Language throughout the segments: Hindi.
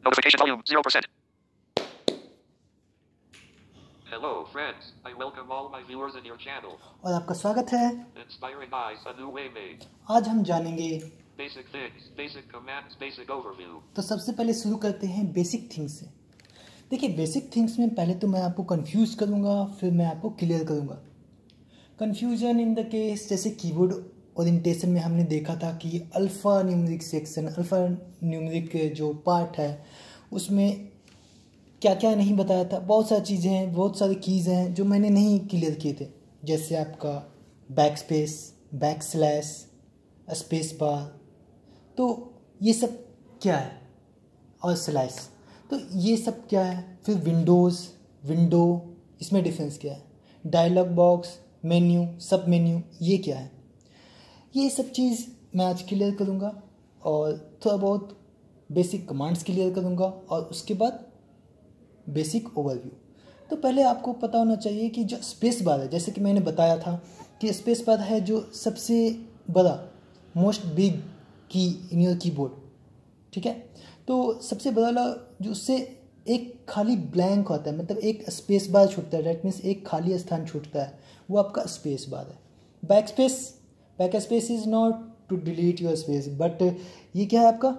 Notification volume 0%. Hello friends, I welcome all my viewers in your channel. और आपका स्वागत है। Inspiring eyes, a new way made. आज हम जानेंगे Basic things, basic commands, basic overview. तो सबसे पहले शुरू करते हैं बेसिक थिंग्स से। देखिए बेसिक थिंग्स में पहले तो मैं आपको कंफ्यूज करूँगा, फिर मैं आपको क्लियर करूँगा। कंफ्यूजन इन द केस जैसे कीबोर्ड ओरिएंटेशन में हमने देखा था कि alpha numeric section, alpha numeric जो पार्ट है उसमें क्या क्या नहीं बताया था। बहुत सारी चीज़ें हैं, बहुत सारी कीज़ हैं जो मैंने नहीं क्लियर किए थे, जैसे आपका back space, back slash, space bar, तो ये सब क्या है, और स्लैश, तो ये सब क्या है। फिर विंडोज़, विंडो, इसमें डिफरेंस क्या है, डायलॉग बॉक्स, मेन्यू, सब मेन्यू, ये क्या है, ये सब चीज़ मैं आज क्लियर करूँगा। और थोड़ा बहुत बेसिक कमांड्स क्लियर करूँगा और उसके बाद बेसिक ओवरव्यू। तो पहले आपको पता होना चाहिए कि जो स्पेस बार है, जैसे कि मैंने बताया था कि स्पेस बार है जो सबसे बड़ा, मोस्ट बिग की इन योर कीबोर्ड, ठीक है। तो सबसे बड़ा जो उससे एक खाली ब्लैंक होता है, मतलब एक स्पेस बार छूटता है, डेट मीन्स एक खाली स्थान छूटता है, वो आपका स्पेस बार है। Backspace is not to delete your space, but ये क्या है आपका,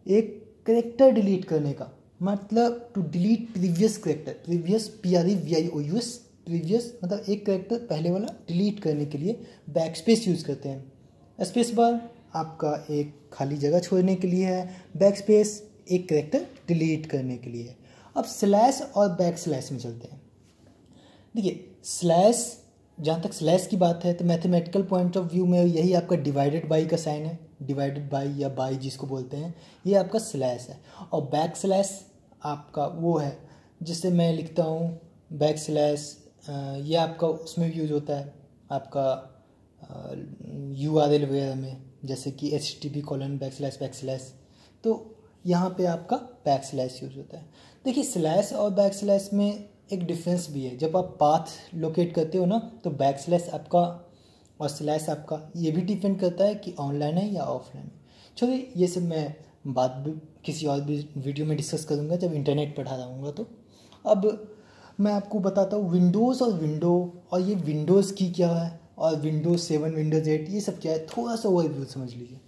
एक करेक्टर डिलीट करने का, मतलब to delete previous character, previous PREVIOUS, previous मतलब एक करेक्टर पहले वाला डिलीट करने के लिए बैक स्पेस यूज़ करते हैं। स्पेस बार आपका एक खाली जगह छोड़ने के लिए है, बैक स्पेस एक करेक्टर डिलीट करने के लिए है। अब स्लैश और बैक स्लैश में चलते हैं। देखिए स्लैश, जहाँ तक स्लैश की बात है तो मैथमेटिकल पॉइंट ऑफ व्यू में यही आपका डिवाइडेड बाई का साइन है, डिवाइडेड बाई या बाई जिसको बोलते हैं, ये आपका स्लैश है। और बैक स्लैश आपका वो है जिससे मैं लिखता हूँ बैक स्लैश, ये आपका उसमें भी यूज़ होता है आपका URL वगैरह में, जैसे कि http:// तो यहाँ पे आपका बैक स्लैश यूज़ होता है। देखिए स्लैश और बैक स्लैश में एक डिफरेंस भी है। जब आप पाथ लोकेट करते हो ना, तो बैक स्लैश आपका और स्लैश आपका ये भी डिपेंड करता है कि ऑनलाइन है या ऑफलाइन है। चलिए ये सब मैं बात भी किसी और भी वीडियो में डिस्कस करूँगा जब इंटरनेट पढ़ा रहूँगा। तो अब मैं आपको बताता हूँ विंडोज़ और विंडो, और ये विंडोज़ की क्या है, और विंडोज़ 7, विंडोज़ 8 ये सब क्या है, थोड़ा सा ओवरव्यू समझ लीजिए।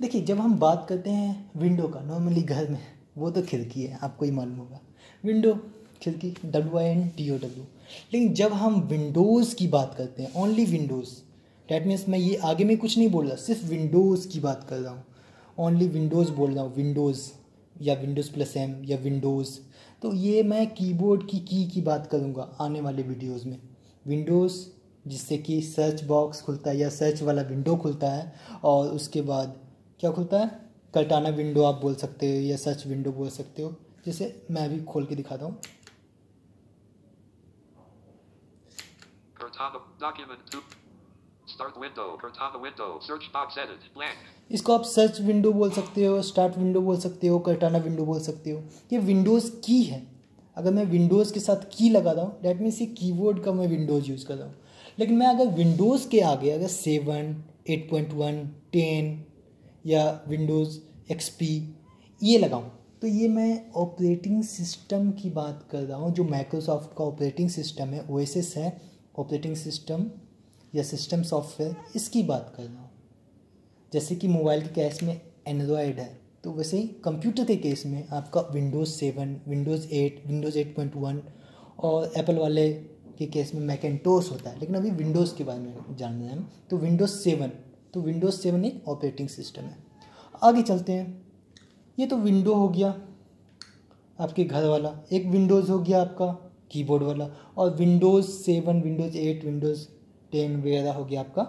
देखिए जब हम बात करते हैं विंडो का, नॉर्मली घर में वो तो खिड़की है, आपको ही मालूम होगा, विंडो खिड़की, WINDOW। लेकिन जब हम विंडोज़ की बात करते हैं, ओनली विंडोज़, डैट मीन्स मैं ये आगे में कुछ नहीं बोल रहा, सिर्फ विंडोज़ की बात कर रहा हूँ, ओनली विंडोज़ बोल रहा हूँ, विंडोज़ या Windows+M या विंडोज़। तो ये मैं कीबोर्ड की बात करूँगा आने वाले वीडियोज़ में। विंडोज़ जिससे कि सर्च बॉक्स खुलता है या सर्च वाला विंडो खुलता है, और उसके बाद क्या खुलता है, कर्टाना विंडो आप बोल सकते हो या सर्च विंडो बोल सकते हो। जैसे मैं अभी खोल के दिखाता हूँ। Cortana document 2. Start window, Cortana window, search box edit, blank. इसको आप सर्च विंडो बोल सकते हो, स्टार्ट विंडो बोल सकते हो, कर्टाना विंडो बोल सकते हो। ये विंडोज़ की है। अगर मैं विंडोज़ के साथ की लगा रहा हूँ, डैट मीन्स ये कीबोर्ड का मैं विंडोज़ यूज़ कर रहा हूँ। लेकिन मैं अगर विंडोज़ के आगे अगर 7, 8.1, 10 या विंडोज़ XP ये लगाऊँ, तो ये मैं ऑपरेटिंग सिस्टम की बात कर रहा हूँ, जो माइक्रोसॉफ्ट का ऑपरेटिंग सिस्टम है, OSS है, ऑपरेटिंग सिस्टम या सिस्टम सॉफ्टवेयर, इसकी बात कर रहा हूँ। जैसे कि मोबाइल के केस में एंड्रॉयड है, तो वैसे ही कंप्यूटर के केस में आपका विंडोज़ 7, विंडोज़ 8, विंडोज़ 8.1, और एप्पल वाले के केस में मैकेंटोस होता है। लेकिन अभी विंडोज़ के बारे में जान रहे हैं हम, तो विंडोज़ 7, तो विंडोज़ 7 एक ऑपरेटिंग सिस्टम है। आगे चलते हैं। ये तो विंडो हो गया आपके घर वाला, एक विंडोज़ हो गया आपका कीबोर्ड वाला, और विंडोज़ 7, विंडोज़ 8, विंडोज़ 10 वगैरह हो गया आपका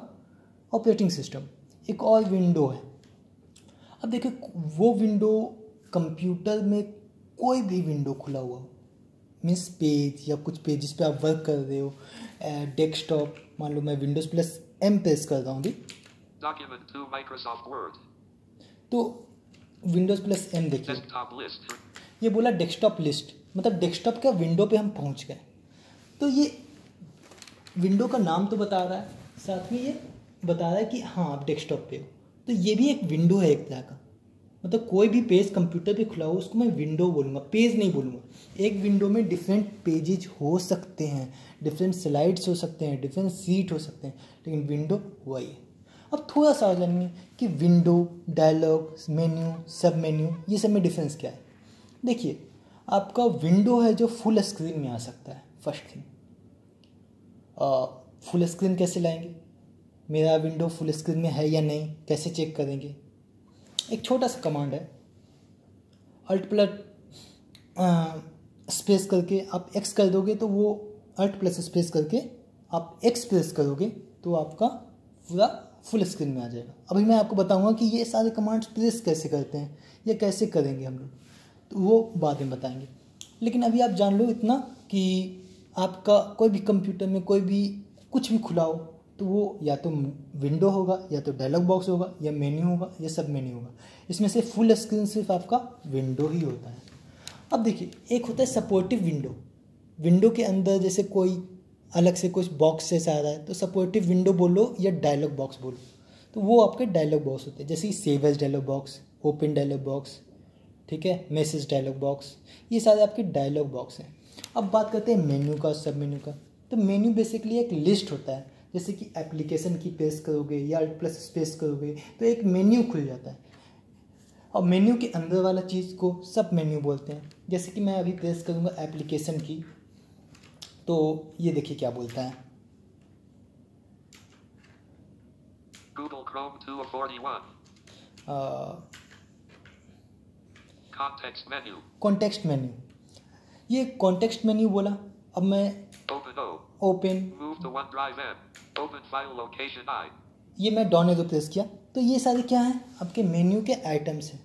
ऑपरेटिंग सिस्टम। एक और विंडो है। अब देखिए वो विंडो कंप्यूटर में कोई भी विंडो खुला हुआ हो, मीन्स पेज या कुछ पेजेस पे आप वर्क कर रहे हो, डेस्कटॉप, मान लो मैं Windows+M प्रेस कर रहा हूँ अभी, Document 2 Microsoft Word. तो Windows+M देखिए, Desktop list. ये बोला डेस्कटॉप लिस्ट, मतलब डेस्कटॉप का विंडो पे हम पहुँच गए। तो ये विंडो का नाम तो बता रहा है, साथ में ये बता रहा है कि हाँ आप डेस्कटॉप पे हो, तो ये भी एक विंडो है एक तरह का। मतलब कोई भी पेज कंप्यूटर पे खुला हो उसको मैं विंडो बोलूँगा, पेज नहीं बोलूँगा। एक विंडो में डिफरेंट पेजेज हो सकते हैं, डिफरेंट स्लाइड्स हो सकते हैं, डिफरेंट सीट हो सकते हैं, लेकिन विंडो वही है। अब थोड़ा सा जानेंगे कि विंडो, डायलॉग, मेन्यू, सब मेन्यू, ये सब में डिफरेंस क्या है। देखिए, आपका विंडो है जो फुल स्क्रीन में आ सकता है। फर्स्ट थिंग, फुल स्क्रीन कैसे लाएंगे, मेरा विंडो फुल स्क्रीन में है या नहीं कैसे चेक करेंगे। एक छोटा सा कमांड है, अल्ट प्लस स्पेस करके आप एक्स कर दोगे तो वो अल्ट प्लस स्पेस करके आप एक्स प्रेस करोगे तो आपका पूरा फुल स्क्रीन में आ जाएगा। अभी मैं आपको बताऊंगा कि ये सारे कमांड्स प्रेस कैसे करते हैं या कैसे करेंगे हम लोग, तो वो बाद में बताएंगे। लेकिन अभी आप जान लो इतना कि आपका कोई भी कंप्यूटर में कोई भी कुछ भी खुला हो तो वो या तो विंडो होगा या तो डायलॉग बॉक्स होगा या मेन्यू होगा या सब मेन्यू होगा। इसमें से फुल स्क्रीन सिर्फ आपका विंडो ही होता है। अब देखिए, एक होता है सपोर्टिव विंडो। विंडो के अंदर जैसे कोई अलग से कुछ बॉक्स जैसा आ रहा है तो सपोर्टिव विंडो बोलो या डायलॉग बॉक्स बोलो, तो वो आपके डायलॉग बॉक्स होते हैं। जैसे कि save as dialog box, open dialog box, ठीक है, मैसेज डायलॉग बॉक्स, ये सारे आपके डायलॉग बॉक्स हैं। अब बात करते हैं मेन्यू का, सब मेन्यू का। तो मेन्यू बेसिकली एक लिस्ट होता है, जैसे कि एप्लीकेशन की प्रेस करोगे या अल्ट प्लस स्पेस करोगे तो एक मेन्यू खुल जाता है। और मेन्यू के अंदर वाला चीज़ को सब मेन्यू बोलते हैं। जैसे कि मैं अभी प्रेस करूँगा एप्लीकेशन की, तो ये देखिए क्या बोलता है, Google Chrome 2 of 41. Context menu. Context menu. ये कॉन्टेक्स्ट मेन्यू बोला। अब मैं Open O. Open, Move to OneDrive M. Open file location I. ये मैं डाउन एरो प्रेस किया तो ये सारे क्या हैं, आपके मेन्यू के आइटम्स हैं।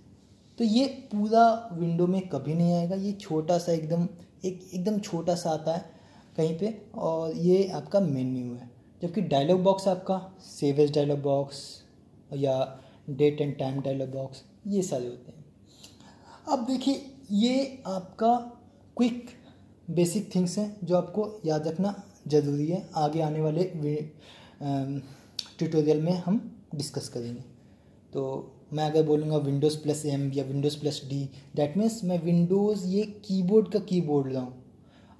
तो ये पूरा विंडो में कभी नहीं आएगा, ये छोटा सा एकदम छोटा सा आता है कहीं पे, और ये आपका मेन्यू है। जबकि डायलॉग बॉक्स आपका सेव एज डायलॉग बॉक्स या date and time dialog box, ये सारे होते हैं। अब देखिए, ये आपका क्विक बेसिक थिंग्स हैं जो आपको याद रखना ज़रूरी है। आगे आने वाले ट्यूटोरियल में हम डिस्कस करेंगे। तो मैं अगर बोलूँगा विंडोज़ प्लस एम या Windows plus D, that means मैं विंडोज़ ये कीबोर्ड का की बोल रहा हूँ,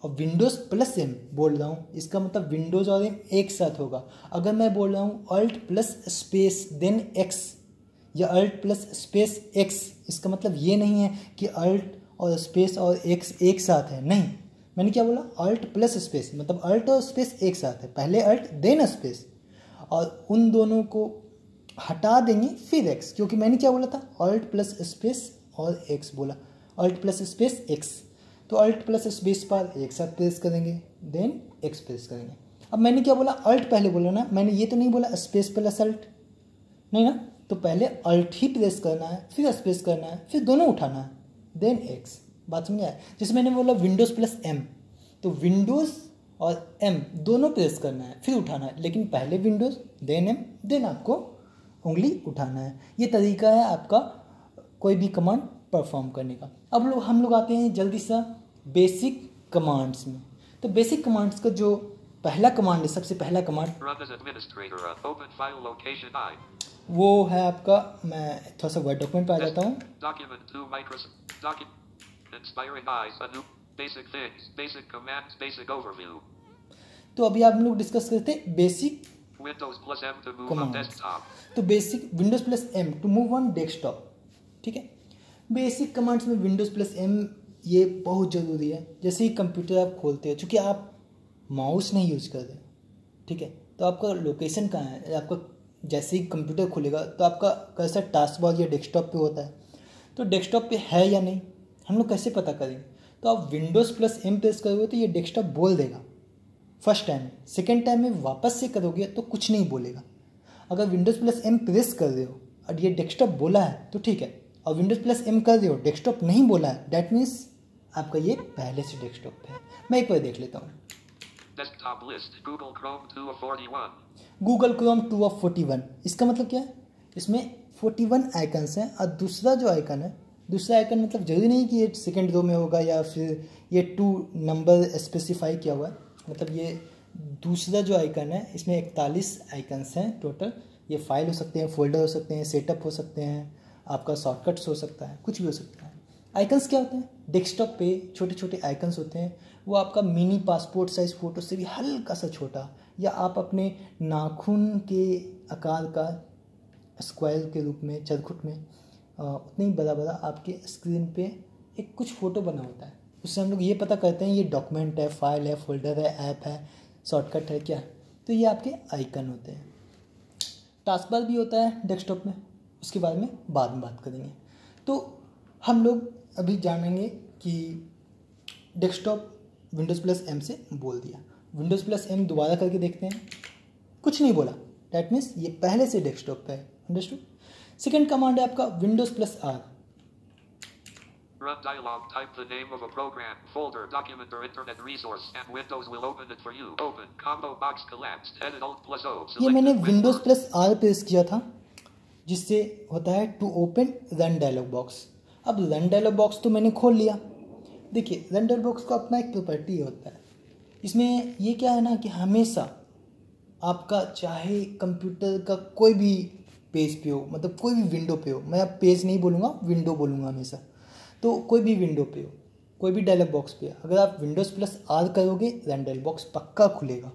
और विंडोज़ प्लस एम बोल रहा हूँ, इसका मतलब विंडोज़ और एम एक साथ होगा। अगर मैं बोल रहा हूँ alt plus space then X या अल्ट प्लस स्पेस एक्स, इसका मतलब ये नहीं है कि अल्ट और स्पेस और एक्स एक साथ है, नहीं। मैंने क्या बोला, अल्ट प्लस स्पेस, मतलब अल्ट और स्पेस एक साथ है, पहले अल्ट देन स्पेस, और उन दोनों को हटा देंगे फिर एक्स, क्योंकि मैंने क्या बोला था, अल्ट प्लस स्पेस और एक्स बोला, अल्ट प्लस स्पेस एक्स। तो अल्ट प्लस स्पेस पर एक साथ प्रेस करेंगे, देन एक्स प्रेस करेंगे। अब मैंने क्या बोला, अल्ट पहले बोला ना, मैंने ये तो नहीं बोला स्पेस प्लस अल्ट, नहीं ना। तो पहले अल्ट ही प्रेस करना है, फिर स्पेस करना है, फिर दोनों उठाना है, देन एक्स। बात समझ आया। जैसे मैंने बोला विंडोज़ प्लस एम, तो विंडोज़ और एम दोनों प्रेस करना है, फिर उठाना है, लेकिन पहले विंडोज़ देन एम, देन आपको उंगली उठाना है। ये तरीका है आपका कोई भी कमांड परफॉर्म करने का। अब हम लोग आते हैं जल्दी सा बेसिक कमांड्स में। तो बेसिक कमांड्स का जो पहला कमांड है, सबसे पहला command, Run as administrator. Open file location I. वो है आपका, मैं थोड़ा सा वर्ड डॉक्यूमेंट पे आ जाता हूँ। Document 2 Microsoft. Inspiring eyes. A new basic things. Basic commands. Basic overview. तो अभी आप लोग डिस्कस करते हैं basic Windows plus M to move on commands. desktop. तो basic Windows plus M to move on desktop, ठीक है। बेसिक कमांड्स में विंडोज़ प्लस एम ये बहुत ज़रूरी है। जैसे ही कंप्यूटर आप खोलते हो, चूँकि आप माउस नहीं यूज करते, ठीक है, तो आपका लोकेशन कहाँ है, आपका जैसे ही कंप्यूटर खुलेगा तो आपका कैसा टास्क बार या डेस्कटॉप पे होता है, तो डेस्कटॉप पे है या नहीं हम लोग कैसे पता करेंगे। तो आप विंडोज़ प्लस एम प्रेस करोगे तो ये डेस्कटॉप बोल देगा फर्स्ट टाइम में, सेकेंड टाइम में वापस से करोगे तो कुछ नहीं बोलेगा। अगर विंडोज़ प्लस एम प्रेस कर रहे हो और ये डेस्कटॉप बोला है तो ठीक है, और विंडोज़ प्लस एम कर रहे हो डेस्कटॉप नहीं बोला है, डैट मीन्स आपका ये पहले से डेस्कटॉप पे है। मैं एक बार देख लेता हूँ। Desktop list. Google Chrome 2 of 41. Google Chrome 2 of 41, इसका मतलब क्या है, इसमें 41 आइकन्स हैं, और दूसरा जो आइकन है, दूसरा आइकन मतलब जरूरी नहीं कि ये सेकेंड रो में होगा या फिर ये 2 नंबर स्पेसिफाई किया हुआ है, मतलब ये दूसरा जो आइकन है इसमें 41 आइकन्स हैं टोटल। ये फाइल हो सकते हैं, फोल्डर हो सकते हैं, सेटअप हो सकते हैं, आपका शॉर्टकट्स हो सकता है, कुछ भी हो सकता है। आइकन्स क्या होते हैं? डेस्कटॉप पे छोटे छोटे आइकन्स होते हैं, वो आपका मिनी पासपोर्ट साइज फ़ोटो से भी हल्का सा छोटा, या आप अपने नाखून के आकार का स्क्वायर के रूप में, चरखुट में उतने ही बड़ा बड़ा आपके स्क्रीन पे एक कुछ फ़ोटो बना होता है। उससे हम लोग ये पता करते हैं ये डॉक्यूमेंट है, फाइल है, फोल्डर है, ऐप है, शॉर्टकट है, क्या है। तो ये आपके आइकन होते हैं। टास्क बार भी होता है डेस्कटॉप में, उसके बारे में बाद में बात करेंगे। तो हम लोग अभी जानेंगे कि डेस्कटॉप Windows+M से बोल दिया, Windows+M दोबारा करके देखते हैं, कुछ नहीं बोला, डैट मीन्स ये पहले से डेस्कटॉप पे है। अंडरस्टूड। सेकेंड कमांड है आपका Windows+R। Run dialog, type the name of a program, folder, document or internet resource and Windows will open it for you. Open, combo box collapsed, edit Alt+O. ये मैंने Windows+R प्रेस किया था, जिससे होता है to open run dialog box. अब रन डायलॉग बॉक्स तो मैंने खोल लिया। देखिए रन डायलॉग बॉक्स का अपना एक प्रॉपर्टी होता है, इसमें ये क्या है ना कि हमेशा आपका चाहे कंप्यूटर का कोई भी पेज पे हो, मतलब कोई भी विंडो पे हो, मैं अब पेज नहीं बोलूँगा, विंडो बोलूँगा हमेशा, तो कोई भी विंडो पे हो, कोई भी डायलॉग बॉक्स पे, अगर आप Windows+R करोगे रन डायलॉग बॉक्स पक्का खुलेगा।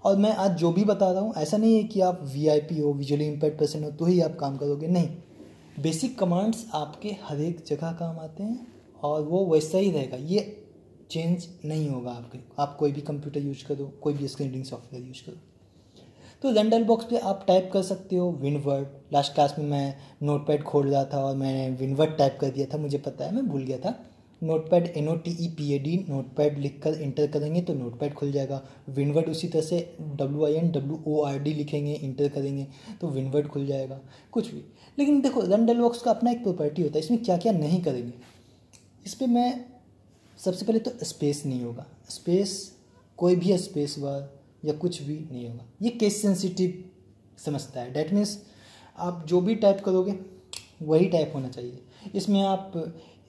और मैं आज जो भी बता रहा हूँ ऐसा नहीं है कि आप VIP हो, विजुअली इम्पेयर्ड पर्सन हो तो ही आप काम करोगे, नहीं। बेसिक कमांड्स आपके हर एक जगह काम आते हैं और वो वैसा ही रहेगा, ये चेंज नहीं होगा आपके। आप कोई भी कंप्यूटर यूज करो, कोई भी स्क्रीन रीडिंग सॉफ्टवेयर यूज करो, तो रन डायलॉग बॉक्स पे आप टाइप कर सकते हो विनवर्ड। लास्ट क्लास में मैं नोटपैड खोल रहा था और मैंने विनवर्ड टाइप कर दिया था, मुझे पता है, मैं भूल गया था। नोटपैड NOTEPAD नोटपैड लिखकर इंटर करेंगे तो नोटपैड खुल जाएगा। विनवर्ड उसी तरह से WINWORD लिखेंगे, इंटर करेंगे तो विनवर्ड खुल जाएगा, कुछ भी। लेकिन देखो रन डायलॉग बॉक्स का अपना एक प्रॉपर्टी होता है, इसमें क्या क्या नहीं करेंगे। इस पर मैं सबसे पहले तो स्पेस नहीं होगा, स्पेस कोई भी स्पेस बार या कुछ भी नहीं होगा, ये केस सेंसिटिव समझता है। डैट मीन्स आप जो भी टाइप करोगे वही टाइप होना चाहिए। इसमें आप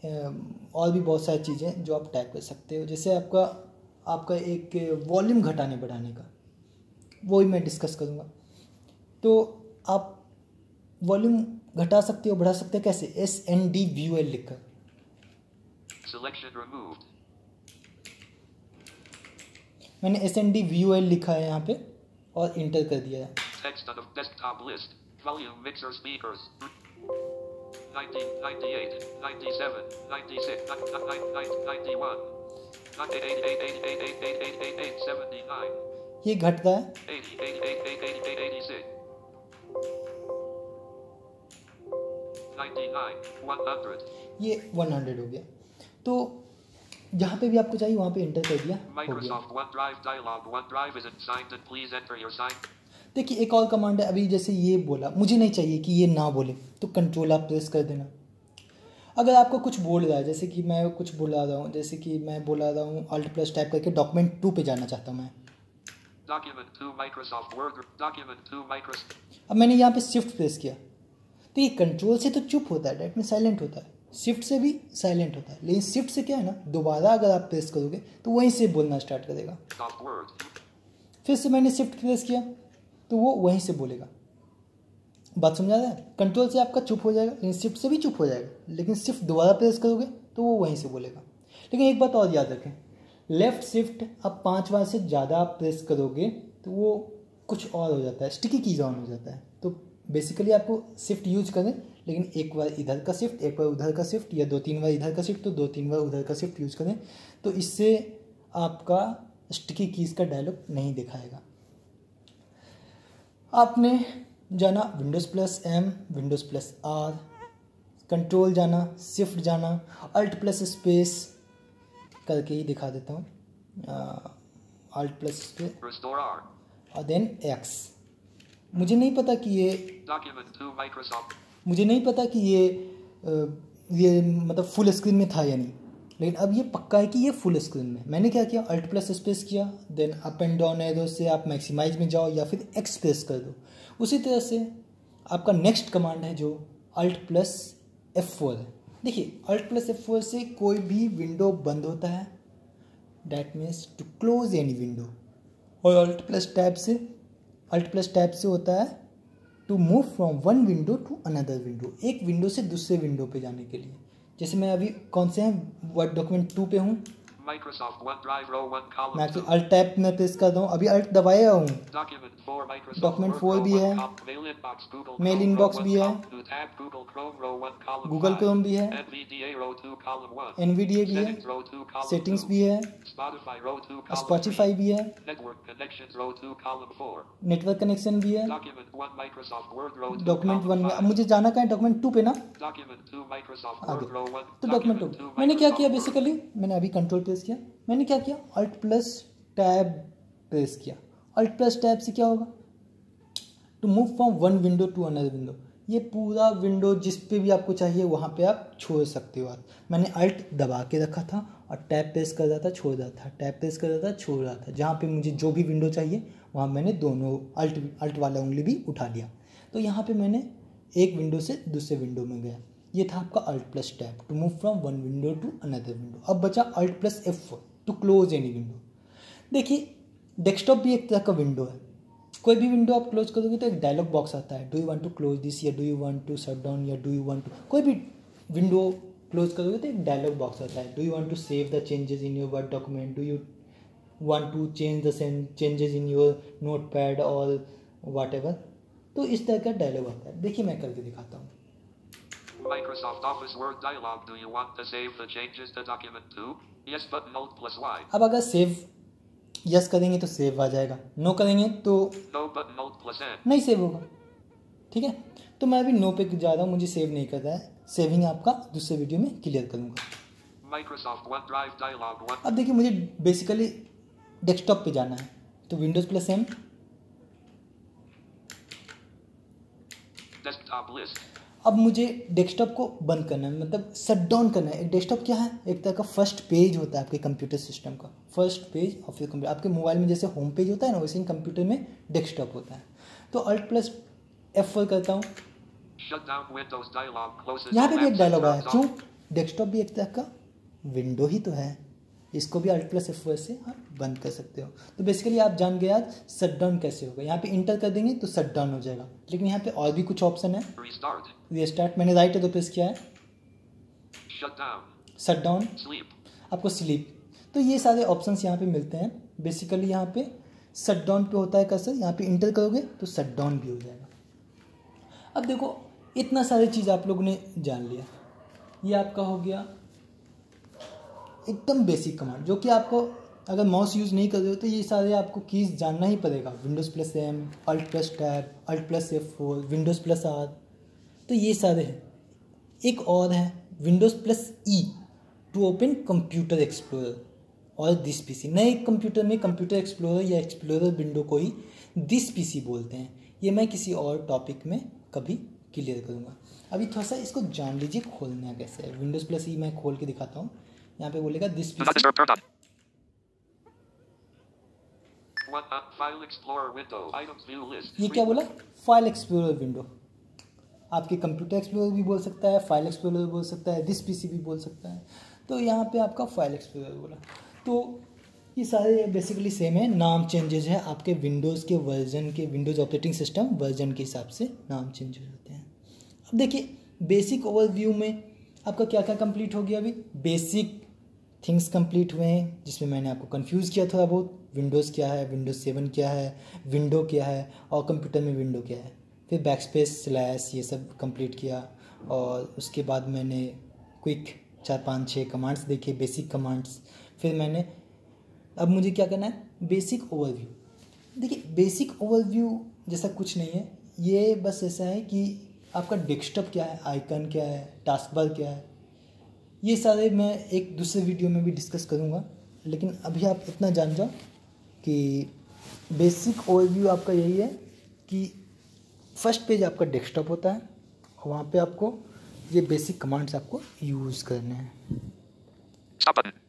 और भी बहुत सारी चीज़ें जो आप टाइप कर सकते हो, जैसे आपका एक वॉल्यूम घटाने बढ़ाने का, वो ही मैं डिस्कस करूँगा। तो आप वॉल्यूम घटा सकते हो, बढ़ा सकते हो, कैसे? SNDVUL लिखकर। Selection removed. मैंने SNDVUL लिखा है यहाँ पे और इंटर कर दिया है। Text on the desktop list. Volume mixer speakers. 90, 98, 97, 96, 91, 79. ये घटता है 80, 88, 86. 99, 100. ये 100 हो गया। तो जहाँ पे भी आपको चाहिए वहाँ पे इंटर कर दिया, हो गया। Microsoft OneDrive dialog. OneDrive isn't signed in. Please enter your sign. देखिए एक और कमांड है, अभी जैसे ये बोला, मुझे नहीं चाहिए कि ये ना बोले तो कंट्रोल आप प्रेस कर देना। अगर आपको कुछ बोल रहा है, जैसे कि मैं कुछ बुला रहा हूँ, जैसे कि मैं बुला रहा हूँ Alt+ टाइप करके डॉक्यूमेंट 2 पे जाना चाहता हूँ मैं। Document 2 Microsoft Word. Document 2 Microsoft. अब मैंने यहाँ पे शिफ्ट प्रेस किया तो ये कंट्रोल से तो चुप होता है, डेट में साइलेंट होता है, शिफ्ट से भी साइलेंट होता है। लेकिन शिफ्ट से क्या है ना, दोबारा अगर आप प्रेस करोगे तो वहीं से बोलना स्टार्ट करेगा। फिर से मैंने शिफ्ट प्रेस किया तो वो वहीं से बोलेगा। बात समझा रहा है? कंट्रोल से आपका चुप हो जाएगा, लेकिन शिफ्ट से भी चुप हो जाएगा, लेकिन शिफ्ट दोबारा प्रेस करोगे तो वो वहीं से बोलेगा। लेकिन एक बात और याद रखें, लेफ्ट शिफ्ट अब 5 बार से ज़्यादा आप प्रेस करोगे तो वो कुछ और हो जाता है, स्टिकी कीज ऑन हो जाता है। तो बेसिकली आपको शिफ्ट यूज करें, लेकिन एक बार इधर का शिफ्ट, एक बार उधर का शिफ्ट, या 2-3 बार इधर का शिफ्ट तो 2-3 बार उधर का शिफ्ट यूज करें, तो इससे आपका स्टिकी कीज का डायलॉग नहीं दिखाएगा। आपने जाना Windows+M, Windows+R, कंट्रोल जाना, शिफ्ट जाना, Alt+ स्पेस करके ही दिखा देता हूँ, Alt+ स्पेस Restore R. और देन X। मुझे नहीं पता कि ये Document 2 Microsoft. मुझे नहीं पता कि ये मतलब फुल स्क्रीन में था या नहीं, लेकिन अब ये पक्का है कि ये फुल स्क्रीन में। मैंने क्या किया, Alt+ स्पेस किया, then up and down arrow से आप मैक्सिमाइज में जाओ या फिर X प्रेस कर दो। उसी तरह से आपका नेक्स्ट कमांड है जो Alt+ F4 है। देखिए Alt+ F4 से कोई भी विंडो बंद होता है, that means to close any window. और Alt+ टैब से होता है to move from one window to another window, एक विंडो से दूसरे विंडो पे जाने के लिए। जैसे मैं अभी कौन से हैं वर्ड डॉक्यूमेंट 2 पे हूँ, Microsoft OneDrive row 1 column मैं 2. अल्ट टैब में प्रेस कर दूँ, अभी अल्ट दबाया हूँ। Document 4 Microsoft document Word 4 row भी 1 है, mail inbox Google mail Chrome inbox row 1 भी है, column 2 tab Google Chrome row 1 column Google 5. Chrome भी है, NVDA row 2 column 1. एनवीडीए भी है, Settings row 2 column सेटिंग्स 2. भी है, Spotify row 2 column स्पॉटिफाई 3. भी है, Network connections row 2 column 4. Network connection भी है। Document 1 Microsoft Word row 2 document column 1 में अब 5. मुझे जाना कहाँ है, डॉक्यूमेंट 2 पे ना, Document 2 Microsoft आगे Word row 1. तो डॉक्यूमेंट 2 Document 2 मैंने क्या किया Microsoft Word. बेसिकली, मैंने अभी कंट्रोल प्रेस किया, मैंने क्या किया अल्ट प्लस टैब प्रेस किया। अल्ट प्लस टैब से क्या होगा, to move from one window to another window, ये पूरा विंडो जिस पे भी आपको चाहिए वहाँ पे आप छोड़ सकते हो। आप मैंने अल्ट दबा के रखा था और टैब प्रेस कर रहा था, छोड़ रहा था, टैब प्रेस कर रहा था, छोड़ रहा था। जहाँ पे मुझे जो भी विंडो चाहिए वहाँ मैंने दोनों अल्ट वाला उंगली भी उठा लिया। तो यहाँ पे मैंने एक विंडो से दूसरे विंडो में गया। ये था आपका alt plus tab to move from one window to another window. अब बचा alt plus F4 to close any window. देखिए डेस्कटॉप भी एक तरह का विंडो है, कोई भी विंडो आप क्लोज करोगे तो एक डायलॉग बॉक्स आता है, do you want to close this या do you want to shut down या डू यू वांट टू, कोई भी विंडो क्लोज करोगे तो एक डायलॉग बॉक्स आता है, do you want to save the changes in your word document, do you want to change the changes in your notepad और वाट एवर। तो इस तरह का डायलॉग आता है। देखिए मैं करके दिखाता हूँ। Microsoft Office Word dialog. Do you want to save the changes to document 2? Yes button Alt plus Y. अब अगर सेव यस करेंगे तो सेव आ जाएगा, नो करेंगे तो No button Alt plus N. नहीं सेव होगा। ठीक है, तो मैं अभी नो पे जा रहा हूँ, मुझे सेव नहीं कर रहा है, सेविंग आपका दूसरे वीडियो में क्लियर करूँगा। Microsoft OneDrive dialog 1. अब देखिए मुझे बेसिकली डेस्कटॉप पे जाना है, तो Windows plus M, Desktop list. अब मुझे डेस्कटॉप को बंद करना है, मतलब शट डाउन करना है। एक डेस्कटॉप क्या है, एक तरह का फर्स्ट पेज होता है आपके कंप्यूटर सिस्टम का, first page of your computer. आपके मोबाइल में जैसे होम पेज होता है ना, वैसे ही कंप्यूटर में डेस्कटॉप होता है। तो अल्ट प्लस F4 करता हूँ, Shut down Windows dialog closes. यहाँ पे भी एक Maps डायलॉग and आया, turns क्यों, off. डेस्कटॉप भी एक तरह का विंडो ही तो है, इसको भी अल्ट प्लस F4 से आप बंद कर सकते हो। तो बेसिकली आप जान गए आज शट डाउन कैसे होगा। यहाँ पे इंटर कर देंगे तो शट डाउन हो जाएगा, लेकिन यहाँ पे और भी कुछ ऑप्शन है। Restart. रीस्टार्ट, मैंने राइट एरो प्रेस किया है, Shut down. Shut down, Sleep. आपको स्लीप। तो ये सारे ऑप्शंस यहाँ पे मिलते हैं। बेसिकली यहाँ पे शट डाउन पे होता है कर्सर, यहाँ पे इंटर करोगे तो शट डाउन भी हो जाएगा। अब देखो इतना सारी चीज़ आप लोगों ने जान लिया, ये आपका हो गया एकदम बेसिक कमांड, जो कि आपको अगर माउस यूज़ नहीं कर रहे हो तो ये सारे आपको कीज़ जानना ही पड़ेगा। Windows plus M, alt plus tab, alt plus F4, windows plus R, तो ये सारे हैं। एक और है windows plus E to open computer explorer और दिस पीसी। नए कंप्यूटर में कंप्यूटर एक्सप्लोरर या एक्सप्लोरर विंडो को ही दिस पीसी बोलते हैं। ये मैं किसी और टॉपिक में कभी क्लियर करूँगा। अभी थोड़ा सा इसको जान लीजिए खोलना कैसे है। विंडोज़ प्लस E मैं खोल के दिखाता हूँ। यहाँ पे बोलेगा this Do not PC, disturb turned on. File Explorer window. Items view list. ये क्या बोला, फाइल एक्सप्लोरर विंडो। आपके कंप्यूटर एक्सप्लोरर भी बोल सकता है, फाइल एक्सप्लोरर बोल सकता है, दिस पीसी भी बोल सकता है। तो यहाँ पे आपका फाइल एक्सप्लोरर बोला। तो ये सारे बेसिकली सेम है, नाम चेंजेस है आपके विंडोज़ के वर्जन के, विंडोज़ ऑपरेटिंग सिस्टम वर्जन के हिसाब से नाम चेंजेस होते हैं। अब देखिए बेसिक ओवरव्यू में आपका क्या क्या कंप्लीट हो गया। अभी बेसिक थिंग्स कंप्लीट हुए हैं, जिसमें मैंने आपको कंफ्यूज किया थोड़ा बहुत। विंडोज़ क्या है, विंडोज़ 7 क्या है, विंडो क्या है और कंप्यूटर में विंडो क्या है। फिर बैकस्पेस स्लैश ये सब कंप्लीट किया, और उसके बाद मैंने क्विक 4-5-6 कमांड्स देखे, बेसिक कमांड्स। फिर मैंने अब मुझे क्या करना है, बेसिक ओवरव्यू। देखिए बेसिक ओवरव्यू जैसा कुछ नहीं है, ये बस ऐसा है कि आपका डेस्कटॉप क्या है, आइकन क्या है, टास्क बार क्या है, ये सारे मैं एक दूसरे वीडियो में भी डिस्कस करूँगा। लेकिन अभी आप इतना जान जाओ कि बेसिक ओवरव्यू आपका यही है कि फर्स्ट पेज आपका डेस्कटॉप होता है और वहाँ पे आपको ये बेसिक कमांड्स आपको यूज़ करने हैं। Stop button.